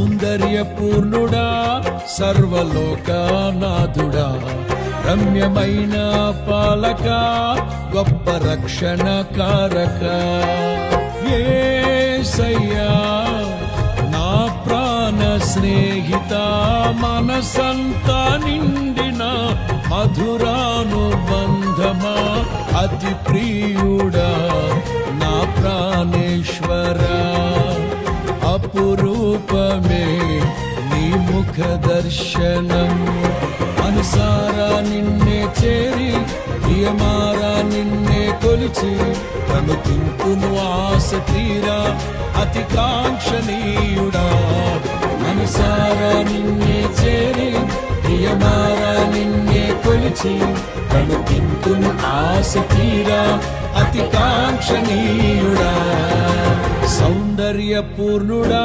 సౌందర్యపూర్ణుడా సర్వలోకనాథుడా రమ్యమైన పాలక గొప్ప రక్షణ కారక యేసయ్యా నా ప్రాణ స్నేహిత మనసంతా నిండిన మధురానుబంధమా అతి ప్రియుడా నా ప్రాణేశ్వరా అపురూపమే నీ ముఖ దర్శనం అనుసారా నిన్నే చేరి ప్రియమారా నిన్నే కొలిచి కనుతింపును ఆశ తీరా అతి కాంక్షణీయుడా అనుసారా నిన్నే చేరి ప్రియమారా నిన్నే కొలిచి కనుతింపును ఆశ తీరా అతి కాంక్షణీయుడా సౌందర్యపూర్ణుడా